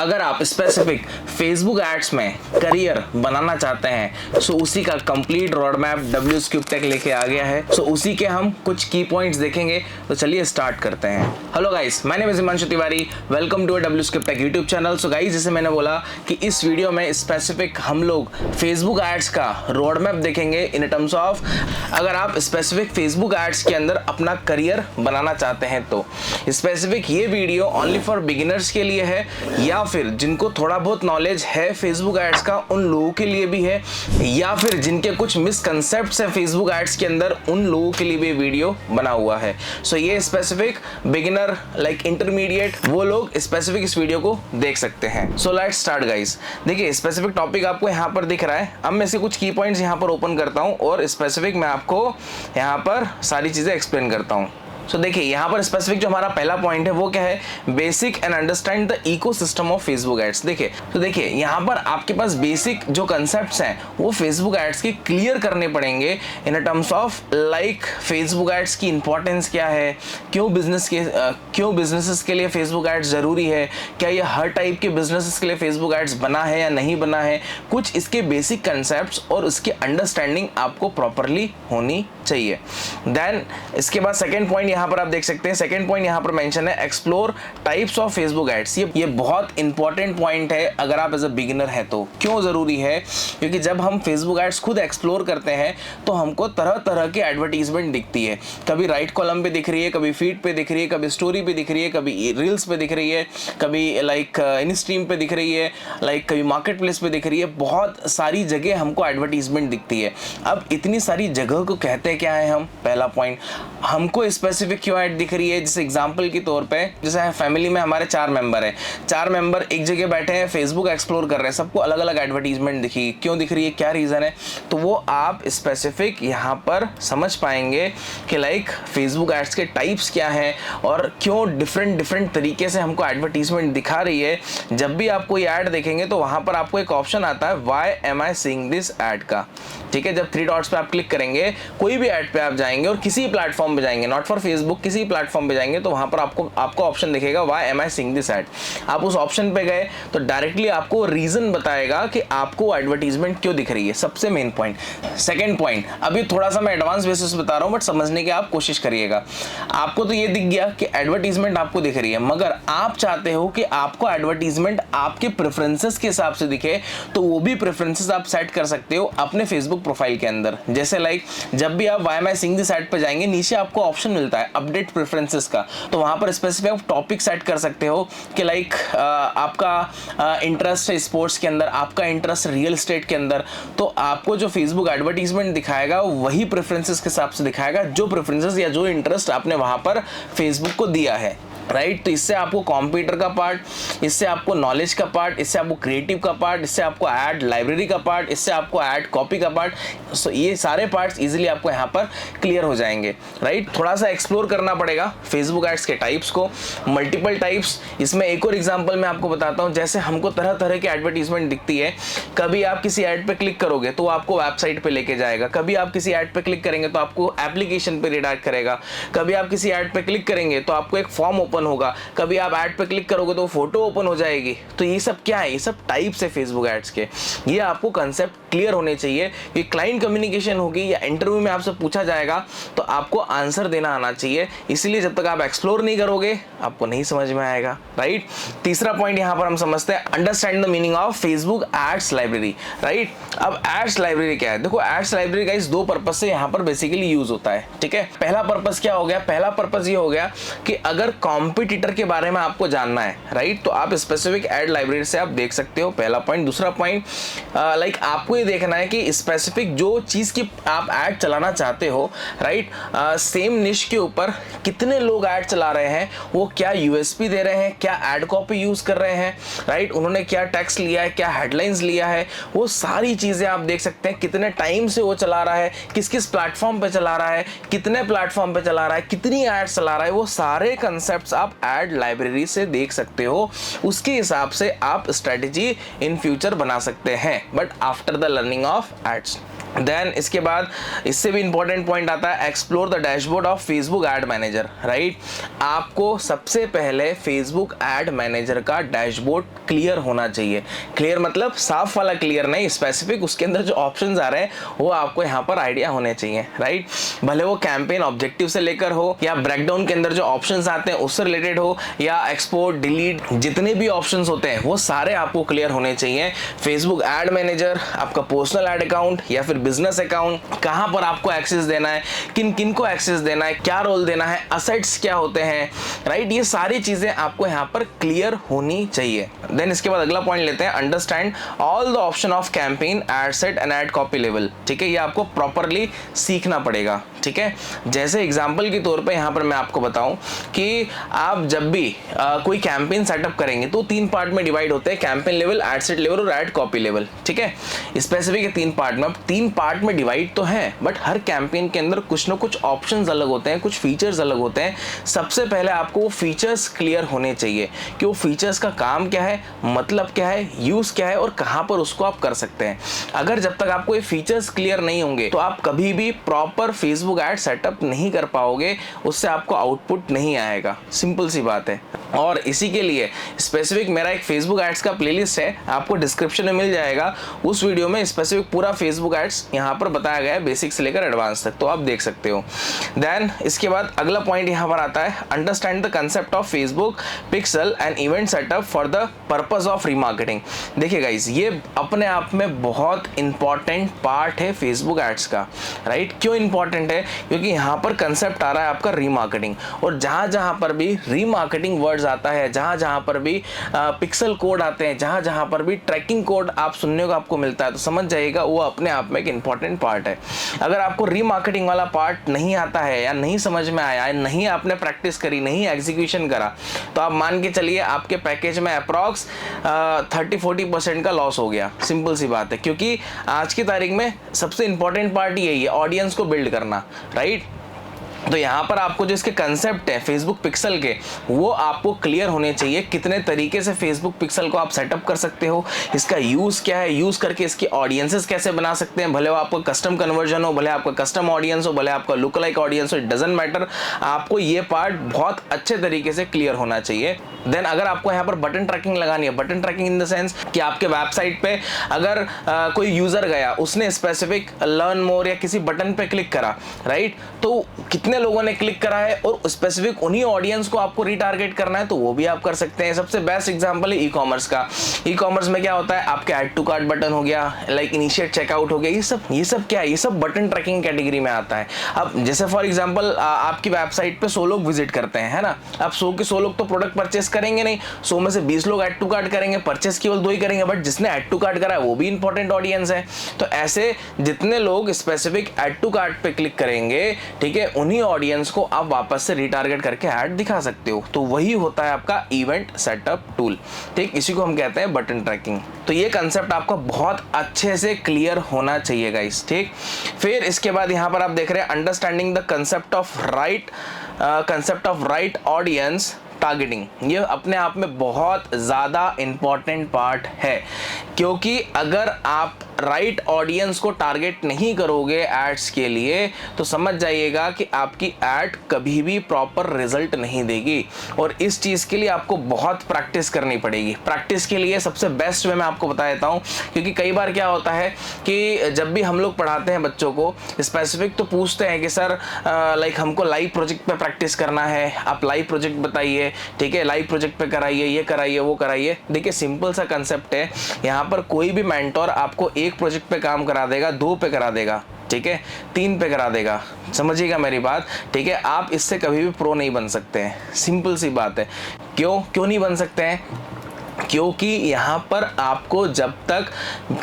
अगर आप specific Facebook ads में करियर बनाना चाहते हैं सो उसी का कंप्लीट रोड मैप WSCubeTech लेके आ गया है। सो उसी के हम कुछ की पॉइंट्स देखेंगे, तो चलिए स्टार्ट करते हैं। Hello guys, my name is Himanshu Tiwari, welcome to WSCubeTech YouTube channel. So guys, जैसे मैंने बोला कि इस वीडियो में स्पेसिफिक हम लोग फेसबुक एड्स का रोड मैप देखेंगे इन टर्म्स ऑफ अगर आप स्पेसिफिक फेसबुक एड्स के अंदर अपना करियर बनाना चाहते हैं तो स्पेसिफिक ये वीडियो ओनली फॉर बिगिनर्स के लिए है या फिर जिनको थोड़ा बहुत नॉलेज है फेसबुक एड्स का उन लोगों के लिए भी है, या फिर जिनके कुछ मिसकंसेप्ट्स हैं फेसबुक एड्स के अंदर उन लोगों के लिए भी वीडियो बना हुआ है। सो ये स्पेसिफिक बिगिनर लाइक इंटरमीडिएट वो लोग स्पेसिफिक इस वीडियो को देख सकते हैं। So let's start guys. देखिए स्पेसिफिक टॉपिक आपको यहाँ पर दिख रहा है। अब मैं इसके कुछ की पॉइंट्स यहाँ पर ओपन करता हूँ और स्पेसिफिक मैं आपको यहाँ पर सारी चीजें एक्सप्लेन करता हूँ। सो देखिए यहाँ पर स्पेसिफिक जो हमारा पहला पॉइंट है वो क्या है, basic and understand the ecosystem of Facebook ads. देखिए तो देखिए यहाँ पर आपके पास बेसिक जो कंसेप्ट्स हैं वो फेसबुक एड्स के क्लियर करने पड़ेंगे in terms of like Facebook ads की इंपॉर्टेंस क्या है, क्यों बिजनेसेस के लिए फेसबुक एड्स जरूरी है, क्या ये हर टाइप के बिजनेसेस के लिए फेसबुक एड्स बना है या नहीं बना है, कुछ इसके बेसिक कंसेप्ट्स और उसकी अंडरस्टैंडिंग आपको प्रॉपरली होनी चाहिए। देन इसके बाद सेकेंड पॉइंट यहाँ पर आप देख सकते हैं, सेकंड पॉइंट यहाँ पर मेंशन है explore types of Facebook ads. ये बहुत इंपॉर्टेंट पॉइंट है अगर आप एज अ बिगिनर है तो। क्यों जरूरी है? क्योंकि जब हम फेसबुक एड्स खुद एक्सप्लोर करते हैं तो हमको तरह तरह की एडवर्टीजमेंट दिखती है। कभी राइट कॉलम पे दिख रही है, कभी फीड पे दिख रही है, कभी स्टोरी पे दिख रही है, कभी रील्स पे दिख रही है, कभी लाइक इन स्ट्रीम पे दिख रही है, लाइक कभी मार्केट प्लेस पे दिख रही है। बहुत सारी जगह हमको एडवर्टीजमेंट दिखती है। अब इतनी सारी जगह को कहते क्या है हम? पहला पॉइंट, हमको स्पेसिफिक क्यों ऐड दिख रही है। जैसे एग्जांपल के तौर पे जैसे फैमिली में हमारे 4 मेंबर हैं, 4 मेंबर एक जगह बैठे हैं, फेसबुक एक्सप्लोर कर रहे हैं, सबको अलग अलग एडवर्टीजमेंट दिखी, क्यों दिख रही है, क्या रीजन है, तो वो आप स्पेसिफिक यहाँ पर समझ पाएंगे कि लाइक फेसबुक एड्स के टाइप्स क्या हैं और क्यों डिफरेंट तरीके से हमको एडवर्टीजमेंट दिखा रही है। जब भी आप कोई ऐड देखेंगे तो वहां पर आपको एक ऑप्शन आता है why am I seeing this add का, ठीक है। जब 3 डॉट्स पे आप क्लिक करेंगे, कोई भी ऐड पे आप जाएंगे और किसी प्लेटफॉर्म पे जाएंगे, नॉट फॉर फेसबुक, किसी प्लेटफॉर्म पे जाएंगे तो वहां पर आपको ऑप्शन दिखेगा why am I seeing this add. आप उस ऑप्शन पे गए तो डायरेक्टली आपको रीजन बताएगा कि आपको एडवर्टीजमेंट क्यों दिख रही है। सबसे मेन पॉइंट। सेकंड पॉइंट, अभी थोड़ा सा मैं एडवांस बेसिस बता रहा हूं बट समझने की आप कोशिश करिएगा। आपको तो ये दिख गया कि एडवर्टीजमेंट आपको दिख रही है, मगर आप चाहते हो कि आपको एडवर्टीजमेंट आपके प्रेफरेंसेस के हिसाब से दिखे तो वो भी प्रेफरेंसेस आप सेट कर सकते हो अपने फेसबुक प्रोफाइल के अंदर। जैसे लाइक जब भी आप why am I seeing this add पे जाएंगे, नीचे आपको ऑप्शन मिलता है अपडेट प्रेफरेंसेस का, तो वहां पर स्पेसिफिक आप टॉपिक सेट कर सकते हो कि लाइक आपका इंटरेस्ट है स्पोर्ट्स के अंदर, आपका इंटरेस्ट रियल एस्टेट के अंदर, तो आपको जो फेसबुक एडवर्टीजमेंट दिखाएगा वही प्रेफरेंसेस के हिसाब से दिखाएगा, जो प्रेफरेंसेस या जो इंटरेस्ट आपने वहां पर फेसबुक को दिया है, राइट। तो इससे आपको कंप्यूटर का पार्ट, इससे आपको नॉलेज का पार्ट, इससे आपको क्रिएटिव का पार्ट, इससे आपको ऐड लाइब्रेरी का पार्ट, इससे आपको ऐड कॉपी का पार्ट, सो ये सारे पार्ट्स इजीली आपको यहाँ पर क्लियर हो जाएंगे, राइट। थोड़ा सा एक्सप्लोर करना पड़ेगा फेसबुक एड्स के टाइप्स को, मल्टीपल टाइप्स। इसमें एक और एग्जांपल मैं आपको बताता हूँ। जैसे हमको तरह तरह की एडवर्टीजमेंट दिखती है, कभी आप किसी ऐड पे क्लिक करोगे तो आपको वेबसाइट पे लेके जाएगा, कभी आप किसी ऐड पे क्लिक करेंगे तो आपको एप्लीकेशन पे रिडायरेक्ट करेगा, कभी आप किसी ऐड पे क्लिक करेंगे तो आपको एक फॉर्म ओपन होगा, कभी आप ऐड पे क्लिक करोगे तो फोटो ओपन हो जाएगी। तो ये सब क्या है? ये सब टाइप्स है फेसबुक एड्स के। ये आपको कंसेप्ट क्लियर होने चाहिए। ये क्लाइंट कम्युनिकेशन होगी या इंटरव्यू में आपसे पूछा जाएगा तो आपको आंसर देना आना चाहिए। इसलिए जब तक आप एक्सप्लोर नहीं करोगे आपको नहीं समझ में आएगा, राइट। तीसरा पॉइंट यहाँ पर हम समझते हैं understand the meaning of Facebook ads library, right. अब एड्स लाइब्रेरी क्या है? देखो एड्स लाइब्रेरी का इस 2 पर्पस से यहाँ पर बेसिकली यूज होता है, ठीक है। पहला पर्पस क्या हो गया? पहला पर्पस ये हो गया कि अगर कॉम्पिटिटर के बारे में आपको जानना है, राइट, तो आप स्पेसिफिक ऐड लाइब्रेरी से आप देख सकते हो, पहला पॉइंट। दूसरा पॉइंट लाइक आपको ये देखना है कि स्पेसिफिक जो चीज की आप ऐड चलाना चाहते हो, राइट, सेम निश के ऊपर कितने लोग ऐड चला रहे हैं, वो क्या यूएसपी दे रहे हैं, क्या ऐड कॉपी यूज कर रहे हैं, राइट, उन्होंने क्या टेक्स्ट लिया है, क्या हेडलाइंस लिया है, वो सारी चीजें आप देख सकते हैं। कितने टाइम से वो चला रहा है, किस किस प्लेटफॉर्म पे चला रहा है, कितने प्लेटफॉर्म पे चला रहा है, कितनी एड्स चला रहा है, वो सारे कंसेप्ट्स आप ऐड लाइब्रेरी से देख सकते हो। उसके हिसाब से आप स्ट्रेटेजी इन फ्यूचर बना सकते हैं, but after the learning of ads. Then इसके बाद इससे भी इंपॉर्टेंट पॉइंट आता है explore the dashboard of Facebook ad manager, right. आपको सबसे पहले फेसबुक एड मैनेजर का डैशबोर्ड क्लियर होना चाहिए। क्लियर मतलब साफ वाला क्लियर नहीं, स्पेसिफिक उसके अंदर जो ऑप्शंस आ रहे हैं वो आपको यहाँ पर आइडिया होने चाहिए, राइट। भले वो कैंपेन ऑब्जेक्टिव से लेकर हो या ब्रेकडाउन के अंदर जो ऑप्शंस आते हैं उससे रिलेटेड हो या एक्सपोर्ट डिलीट जितने भी ऑप्शंस होते हैं वो सारे आपको क्लियर होने चाहिए। फेसबुक एड मैनेजर, आपका पर्सनल एड अकाउंट या फिर बिजनेस अकाउंट, कहां पर आपको एक्सेस देना है, किन किन को एक्सेस देना है, क्या रोल देना है, असेट्स क्या होते हैं, राइट। ये सारी चीजें आपको यहां पर क्लियर होनी चाहिए। देन इसके बाद अगला पॉइंट लेते हैं understand all the option of campaign, ad set and ad copy level, ठीक है। ये आपको प्रॉपरली सीखना पड़ेगा, ठीक है। जैसे एग्जांपल के तौर पे यहां पर मैं आपको बताऊं कि आप जब भी कोई कैंपेन सेटअप करेंगे तो 3 पार्ट में डिवाइड होते हैं, campaign level, ad set level और एड कॉपी लेवल, ठीक है। स्पेसिफिक है 3 पार्ट में। अब 3 पार्ट में डिवाइड तो है बट हर कैंपेन के अंदर कुछ ना कुछ ऑप्शंस अलग होते हैं, कुछ फीचर्स अलग होते हैं। सबसे पहले आपको वो फीचर्स क्लियर होने चाहिए कि वो फीचर्स का काम क्या है, मतलब क्या है, यूज क्या है और कहां पर उसको आप कर सकते हैं। अगर जब तक आपको ये फीचर्स क्लियर नहीं होंगे तो आप कभी भी प्रॉपर फेसबुक एड सेटअप नहीं कर पाओगे, उससे आपको आउटपुट नहीं आएगा, सिंपल सी बात है। और इसी के लिए स्पेसिफिक मेरा एक फेसबुक एड्स का प्लेलिस्ट है, आपको डिस्क्रिप्शन में मिल जाएगा। उस वीडियो में स्पेसिफिक पूरा फेसबुक एड्स यहाँ पर बताया गया है, बेसिक से लेकर एडवांस तक, तो आप देख सकते हो। देन इसके बाद अगला पॉइंट यहाँ पर आता है understand the concept of Facebook pixel and event setup for the purpose of remarketing. देखिए गाइस, ये अपने आप में बहुत इंपॉर्टेंट पार्ट है फेसबुक एड्स का, राइट। क्यों इंपॉर्टेंट है? क्योंकि यहाँ पर कंसेप्ट आ रहा है आपका रीमार्केटिंग, और जहाँ जहाँ पर भी रीमार्केटिंग वर्ड्स आता है, जहाँ जहाँ पर भी पिक्सल कोड आते हैं, जहाँ जहाँ पर भी ट्रैकिंग कोड आप सुनने को आपको मिलता है, तो समझ जाइएगा वो अपने आप में एक इंपॉर्टेंट पार्ट है। अगर आपको रीमार्केटिंग वाला पार्ट नहीं आता है या नहीं समझ में आया है, नहीं आपने प्रैक्टिस करी, नहीं एग्जीक्यूशन करा, तो आप मान के चलिए आपके पैकेज में अप्रॉक्स 30-40% का लॉस हो गया। सिंपल सी बात है, क्योंकि आज की तारीख में सबसे इंपॉर्टेंट पार्ट यही है, ऑडियंस को बिल्ड करना, राइट। तो यहाँ पर आपको जो इसके कंसेप्ट है फेसबुक पिक्सल के, वो आपको क्लियर होने चाहिए। कितने तरीके से फेसबुक पिक्सल को आप सेटअप कर सकते हो, इसका यूज़ क्या है, यूज़ करके इसकी ऑडियंसेस कैसे बना सकते हैं, भले वो आपका कस्टम कन्वर्जन हो, भले आपका कस्टम ऑडियंस हो, भले आपका लुक लाइक ऑडियंस हो, इट डजंट मैटर, आपको ये पार्ट बहुत अच्छे तरीके से क्लियर होना चाहिए। देन अगर आपको यहाँ पर बटन ट्रैकिंग लगानी है, button tracking in the sense कि आपके वेबसाइट पे अगर कोई यूज़र गया, उसने स्पेसिफिक लर्न मोर या किसी बटन पे क्लिक करा, राइट, तो कितने लोगों ने क्लिक करा है और स्पेसिफिक उन्हीं ऑडियंस को आपको रीटारगेट करना है, तो वो भी आप कर सकते हैं। सबसे बेस्ट एग्जांपल है ई कॉमर्स का। ई कॉमर्स में क्या होता है, आपके ऐड टू कार्ट बटन हो गया, लाइक इनिशिएट चेकआउट हो गया, ये सब क्या है, ये सब बटन ट्रैकिंग कैटेगरी में आता है। अब जैसे फॉर एग्जांपल आपकी वेबसाइट पे 100 लोग विजिट करते हैं, है ना। अब 100 के 100 लोग तो प्रोडक्ट परचेस करेंगे नहीं, 100 में से 20 लोग ऐड टू कार्ट करेंगे, परचेस केवल 2 ही करेंगे, बट जिसने ऐड टू कार्ट करा है वो भी इंपॉर्टेंट ऑडियंस है। तो ऐसे जितने लोग स्पेसिफिक ऐड टू कार्ट पे क्लिक करेंगे, ठीक है, उन्हीं ऑडियंस को आप वापस से रिटारगेट करके ऐड दिखा सकते हो। तो वही होता है आपका इवेंट सेटअप टूल, ठीक, इसी को हम कहते हैं बटन ट्रैकिंग। तो ये कंसेप्ट आपका बहुत अच्छे से क्लियर होना चाहिए गाइस, ठीक। फिर इसके बाद यहां पर आप देख रहे हैं understanding the concept of right audience targeting. ये अपने आप में बहुत ज़्यादा इंपॉर्टेंट पार्ट है, क्योंकि अगर आप राइट ऑडियंस को टारगेट नहीं करोगे एड्स के लिए, तो समझ जाइएगा कि आपकी ऐड कभी भी प्रॉपर रिजल्ट नहीं देगी। और इस चीज़ के लिए आपको बहुत प्रैक्टिस करनी पड़ेगी। प्रैक्टिस के लिए सबसे बेस्ट वे मैं आपको बता देता हूँ, क्योंकि कई बार क्या होता है कि जब भी हम लोग पढ़ाते हैं बच्चों को स्पेसिफिक, तो पूछते हैं कि सर लाइक हमको लाइव प्रोजेक्ट पे प्रैक्टिस करना है, आप लाइव प्रोजेक्ट बताइए, ठीक है, लाइव प्रोजेक्ट पे कराइए, ये कराइए, वो कराइए। देखिए सिंपल सा कंसेप्ट है, यहाँ पर कोई भी मेंटोर आपको एक प्रोजेक्ट पे काम करा देगा, 2 पे करा देगा, ठीक है, 3 पे करा देगा, समझिएगा मेरी बात, ठीक है। आप इससे कभी भी प्रो नहीं बन सकते हैं, सिंपल सी बात है। क्यों नहीं बन सकते हैं? क्योंकि यहाँ पर आपको जब तक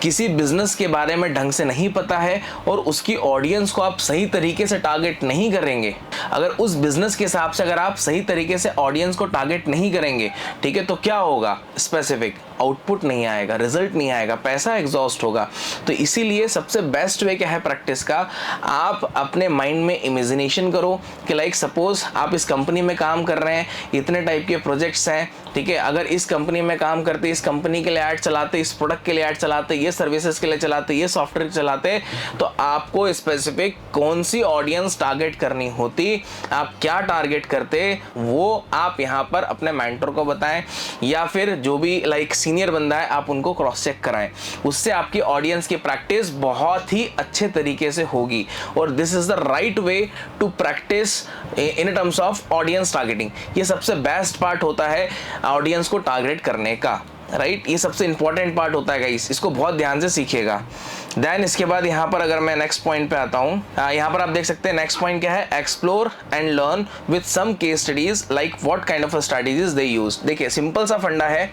किसी बिजनेस के बारे में ढंग से नहीं पता है और उसकी ऑडियंस को आप सही तरीके से टारगेट नहीं करेंगे, अगर उस बिजनेस के हिसाब से अगर आप सही तरीके से ऑडियंस को टारगेट नहीं करेंगे, ठीक है, तो क्या होगा स्पेसिफिक, आउटपुट नहीं आएगा, रिजल्ट नहीं आएगा, पैसा एग्जॉस्ट होगा। तो इसीलिए सबसे बेस्ट वे क्या है प्रैक्टिस का, आप अपने माइंड में इमेजिनेशन करो कि लाइक सपोज आप इस कंपनी में काम कर रहे हैं, इतने टाइप के प्रोजेक्ट्स हैं, ठीक है। अगर इस कंपनी में काम करते, इस कंपनी के लिए ऐड चलाते, इस प्रोडक्ट के लिए ऐड चलाते, ये सर्विसेज के लिए चलाते, ये सॉफ्टवेयर चलाते, तो आपको स्पेसिफिक कौन सी ऑडियंस टारगेट करनी होती, आप क्या टारगेट करते, वो आप यहाँ पर अपने मेंटर को बताएं या फिर जो भी लाइक सीनियर बंदा है आप उनको क्रॉस चेक कराएं। उससे आपकी ऑडियंस की प्रैक्टिस बहुत ही अच्छे तरीके से होगी। और this is the right way to practice in terms of audience targeting. ये सबसे बेस्ट पार्ट होता है ऑडियंस को टारगेट करने का, राइट। ये सबसे इंपॉर्टेंट पार्ट होता है गाइस, इसको बहुत ध्यान से सीखिएगा। देन इसके बाद यहाँ पर अगर मैं नेक्स्ट पॉइंट पे आता हूँ, यहाँ पर आप देख सकते हैं नेक्स्ट पॉइंट क्या है, explore and learn with some case studies like what kind of strategies they use. देखिए सिंपल सा फंडा है,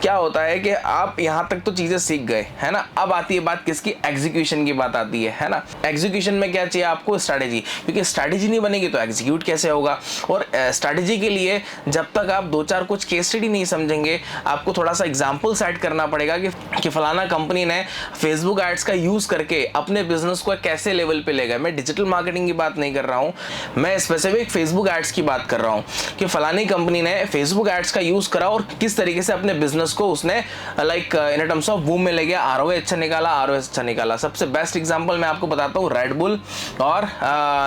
क्या होता है कि आप यहाँ तक तो चीजें सीख गए है ना, अब आती है बात किसकी, एग्जीक्यूशन की बात आती है ना। एग्जीक्यूशन में क्या चाहिए आपको, स्ट्रैटेजी, क्योंकि स्ट्रैटेजी नहीं बनेगी तो एग्जीक्यूट कैसे होगा। और स्ट्रैटेजी के लिए जब तक आप दो चार कुछ केस स्टडी नहीं समझेंगे, आपको थोड़ा सा एग्जाम्पल सेट करना पड़ेगा कि फलाना कंपनी ने फेसबुक एड्स का यूज करके अपने बिजनेस को कैसे लेवल पे ले गए। मैं डिजिटल मार्केटिंग की बात नहीं कर रहा हूं, मैं स्पेसिफिक फेसबुक एड्स की बात कर रहा हूं कि फलानी कंपनी ने फेसबुक एड्स का यूज करा और किस तरीके से अपने बिजनेस को उसने like in terms of boom में ले गया, आरओआई अच्छा निकाला, आरओएस अच्छा निकाला। सबसे बेस्ट एग्जांपल मैं आपको बताता हूं, रेड बुल और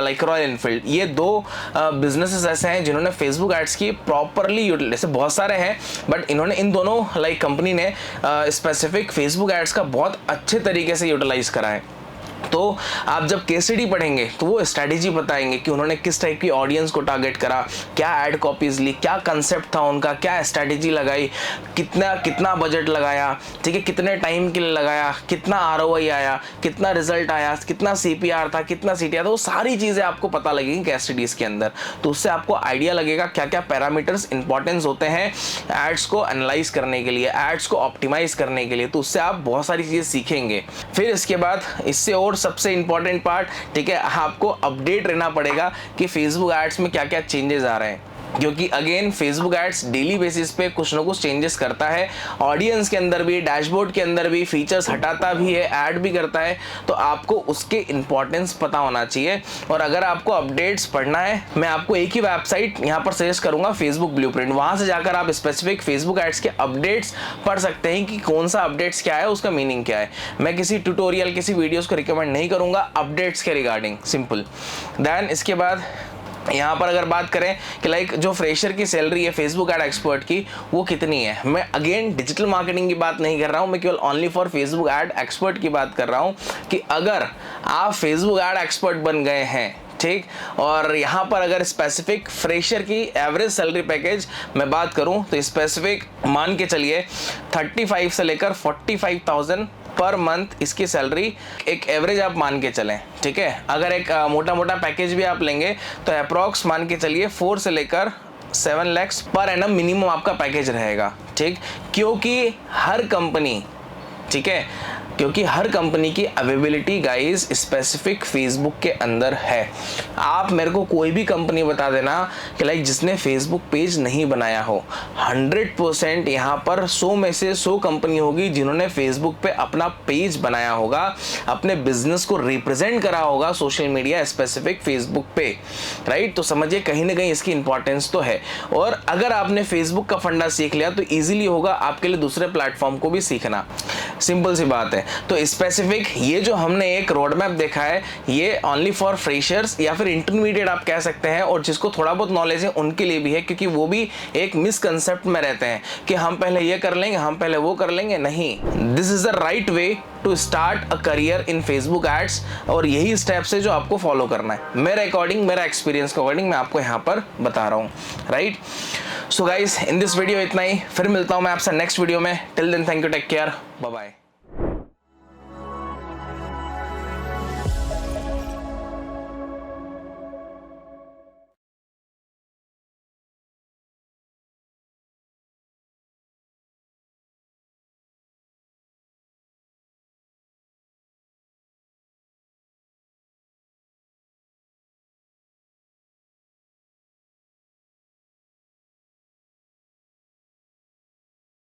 लाइक रॉयल एनफील्ड। ये दो बिजनेसेस ऐसे हैं जिन्होंने फेसबुक एड्स की प्रॉपरली यूटिलाइज, जैसे बहुत सारे हैं बट इन्होंने, इन दोनों लाइक कंपनी ने स्पेसिफिक फेसबुक एड्स का बहुत अच्छे तरीके से यूटिलाइज करा है। तो आप जब केस स्टडी पढ़ेंगे तो वो स्ट्रैटेजी बताएंगे कि उन्होंने किस टाइप की ऑडियंस को टारगेट करा, क्या ऐड कॉपीज ली, क्या कंसेप्ट था उनका, क्या स्ट्रैटेजी लगाई, कितना बजट लगाया, ठीक है, कितने टाइम के लिए लगाया, कितना आरओआई आया, कितना रिजल्ट आया, कितना सीपीआर था, कितना सीटीआर था, वो सारी चीज़ें आपको पता लगेंगी केस स्टडीज के अंदर। तो उससे आपको आइडिया लगेगा क्या क्या पैरामीटर्स इंपॉर्टेंस होते हैं एड्स को एनालाइज करने के लिए, एड्स को ऑप्टिमाइज करने के लिए। तो उससे आप बहुत सारी चीज़ें सीखेंगे। फिर इसके बाद इससे और सबसे इंपॉर्टेंट पार्ट, ठीक है, आपको अपडेट रहना पड़ेगा कि फेसबुक एड्स में क्या क्या चेंजेस आ रहे हैं, क्योंकि again Facebook ads daily basis पे कुछ ना कुछ चेंजेस करता है, ऑडियंस के अंदर भी, डैशबोर्ड के अंदर भी, फीचर्स हटाता भी है, ऐड भी करता है। तो आपको उसके इंपॉर्टेंस पता होना चाहिए। और अगर आपको अपडेट्स पढ़ना है, मैं आपको एक ही वेबसाइट यहाँ पर सजेस्ट करूंगा, फेसबुक ब्लूप्रिंट। वहां से जाकर आप स्पेसिफिक फेसबुक एड्स के अपडेट्स पढ़ सकते हैं कि कौन सा अपडेट्स क्या है, उसका मीनिंग क्या है। मैं किसी ट्यूटोरियल, किसी वीडियोस को रिकमेंड नहीं करूंगा अपडेट्स के रिगार्डिंग, सिंपल। देन इसके बाद यहाँ पर अगर बात करें कि लाइक जो फ्रेशर की सैलरी है फेसबुक एड एक्सपर्ट की, वो कितनी है। मैं अगेन डिजिटल मार्केटिंग की बात नहीं कर रहा हूँ, मैं केवल only for Facebook ad expert की बात कर रहा हूँ कि अगर आप फेसबुक एड एक्सपर्ट बन गए हैं, ठीक, और यहाँ पर अगर स्पेसिफिक फ्रेशर की एवरेज सैलरी पैकेज मैं बात करूँ तो स्पेसिफिक मान के चलिए 35 से लेकर 45,000 पर मंथ इसकी सैलरी एक एवरेज आप मान के चलें, ठीक है। अगर एक मोटा मोटा पैकेज भी आप लेंगे तो अप्रॉक्स मान के चलिए 4 से लेकर 7 लाख पर एनम मिनिमम आपका पैकेज रहेगा, ठीक। क्योंकि हर कंपनी, ठीक है, क्योंकि हर कंपनी की अवेलेबिलिटी गाइस स्पेसिफिक फेसबुक के अंदर है। आप मेरे को कोई भी कंपनी बता देना कि लाइक जिसने फेसबुक पेज नहीं बनाया हो, 100% यहाँ पर 100 में से 100 कंपनी होगी जिन्होंने फेसबुक पे अपना पेज बनाया होगा, अपने बिजनेस को रिप्रेजेंट करा होगा सोशल मीडिया स्पेसिफिक फेसबुक पे, राइट। तो समझिए कहीं ना कहीं इसकी इंपॉर्टेंस तो है। और अगर आपने फेसबुक का फंडा सीख लिया तो ईजिली होगा आपके लिए दूसरे प्लेटफॉर्म को भी सीखना, सिंपल सी बात है। तो स्पेसिफिक ये जो हमने एक रोड मैप देखा है, ये ओनली फॉर फ्रेशर्स या फिर इंटरमीडिएट आप कह सकते हैं, और जिसको थोड़ा बहुत नॉलेज है उनके लिए भी है, क्योंकि वो भी एक मिसकंसेप्ट में रहते हैं कि हम पहले ये कर लेंगे, हम पहले वो कर लेंगे। नहीं, this is the right way to start a career in Facebook ads, और यही स्टेप्स है जो आपको फॉलो करना है। मेरे अकॉर्डिंग, मेरा एक्सपीरियंस के अकॉर्डिंग मैं आपको यहाँ पर बता रहा हूँ, right. So guys, in this video इतना ही, फिर मिलता हूँ मैं आपसे नेक्स्ट वीडियो में। Till then thank you, take care, bye bye.